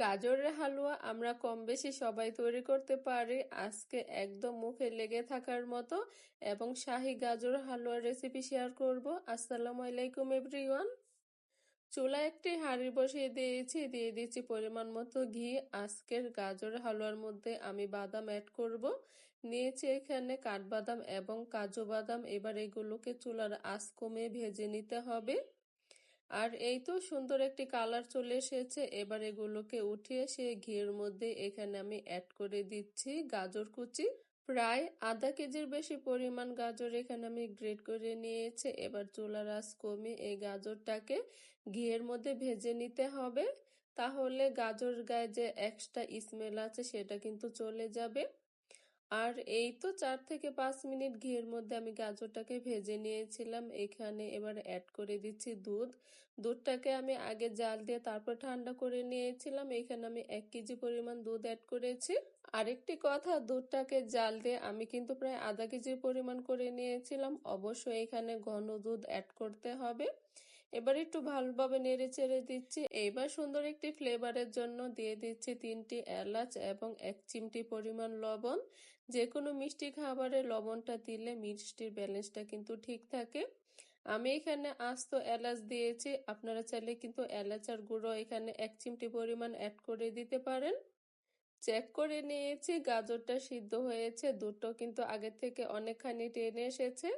গাজরের হালুয়া আমরা কম বেশি সবাই তৈরি করতে পারি। আজকে একদম মুখে লেগে থাকার মতো এবং শাহী গাজর হালুয়ার রেসিপি শেয়ার করব। আসসালামু আলাইকুম এভরিওয়ান। চুলায় একটি হাঁড়ি বসিয়ে দিয়েছি, দিয়ে দিচ্ছি পরিমাণ মতো ঘি। আজকের গাজর হালুয়ার মধ্যে আমি বাদাম অ্যাড করব। নিয়েছি এখানে কাঠবাদাম এবং কাজু বাদাম। এবার এগুলোকে চুলার আঁচ কমিয়ে ভেজে নিতে হবে। আর এই তো সুন্দর একটি কালার চলে এসেছে। এবার এগুলোকে উঠিয়ে সেই ঘিয়ের মধ্যে এখানে আমি অ্যাড করে দিচ্ছি গাজর কুচি। প্রায় আধা কেজির বেশি পরিমাণ গাজর এখানে আমি গ্রেট করে নিয়েছি। এবার চুলার আঁচ কমিয়ে এই গাজরটাকে ঘিয়ের মধ্যে ভেজে নিতে হবে, তাহলে গাজর গায়ে যে এক্সট্রা স্মেল আছে সেটা কিন্তু চলে যাবে। আর এই তো 4 থেকে 5 মিনিট ঘিয়ের মধ্যে আমি গাজরটাকে ভেজে নিয়েছিলাম। এখানে এবার অ্যাড করে দিচ্ছি দুধ। দুধটাকে আমি আগে জাল দিয়ে তারপর ঠান্ডা করে নিয়েছিলাম। এখানে আমি 1 কেজি পরিমাণ দুধ অ্যাড করেছি। আরেকটি কথা, দুধটাকে জাল দিয়ে আমি কিন্তু প্রায় আধা কেজির পরিমাণ করে নিয়েছিলাম। অবশ্যই এখানে ঘন দুধ অ্যাড করতে হবে। এবার একটু ভালোভাবে নেড়ে চেড়ে দিচ্ছি। এবার সুন্দর একটি ফ্লেভারের জন্য দিয়ে দিচ্ছি 3টি এলাচ এবং 1 চিমটি পরিমাণ লবণ। যে কোনো মিষ্টি খাবারে লবণটা দিলে মিষ্টির ব্যালেন্সটা কিন্তু ঠিক থাকে। আমি এখানে আস্ত এলাচ দিয়েছি, আপনারা চাইলে কিন্তু এলাচের গুঁড়ো এখানে 1 চিমটি পরিমাণ অ্যাড করে দিতে পারেন। চেক করে নিয়েছি গাজরটা সিদ্ধ হয়েছে, দুধটাও কিন্তু আগের থেকে অনেকখানি টেনে এসেছে।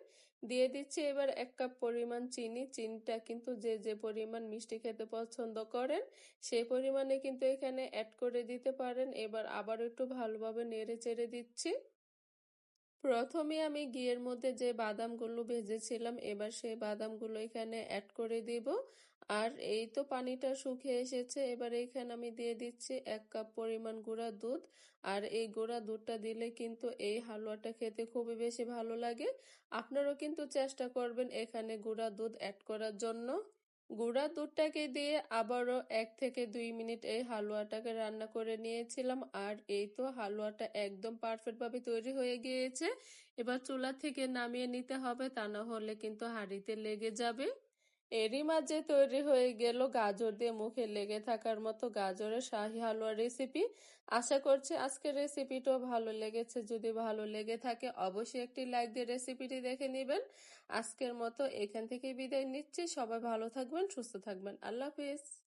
দিয়ে দিচ্ছি এবার 1 কাপ পরিমাণ চিনি। চিনিটা কিন্তু যে যে পরিমাণ মিষ্টি খেতে পছন্দ করেন সেই পরিমাণে কিন্তু এখানে অ্যাড করে দিতে পারেন। এবার আবার একটু ভালোভাবে নেড়ে চেড়ে দিচ্ছি। প্রথমে আমি ঘিয়ের মধ্যে যে বাদামগুলো ভেজেছিলাম, এবার সেই বাদামগুলো এখানে অ্যাড করে দিব। আর এই তো পানিটা শুকিয়ে এসেছে। এবার এখানে আমি দিয়ে দিচ্ছি 1 কাপ পরিমাণ গুঁড়া দুধ। আর এই গুঁড়া দুধটা দিলে কিন্তু এই হালুয়াটা খেতে খুবই বেশি ভালো লাগে। আপনারাও কিন্তু চেষ্টা করবেন এখানে গুঁড়া দুধ অ্যাড করার জন্য। গুঁড়া দুধটাকে দিয়ে আবারও 1 থেকে 2 মিনিট এই হালুয়াটাকে রান্না করে নিয়েছিলাম। আর এই তো হালুয়াটা একদম পারফেক্ট ভাবে তৈরি হয়ে গিয়েছে। এবার চুলা থেকে নামিয়ে নিতে হবে, তা না হলে কিন্তু হাঁড়িতে লেগে যাবে। এরই মাঝে তৈরি হয়ে গেল গাজর দিয়ে মুখে লেগে থাকার মতো গাজরের শাহী হালুয়া রেসিপি। আশা করছি আজকের রেসিপিটাও ভালো লেগেছে। যদি ভালো লেগে থাকে অবশ্যই একটি লাইক দিয়ে রেসিপিটি দেখে নেবেন। আজকের মতো এখান থেকেই বিদায় নিচ্ছি। সবাই ভালো থাকবেন, সুস্থ থাকবেন। আল্লাহ হাফেজ।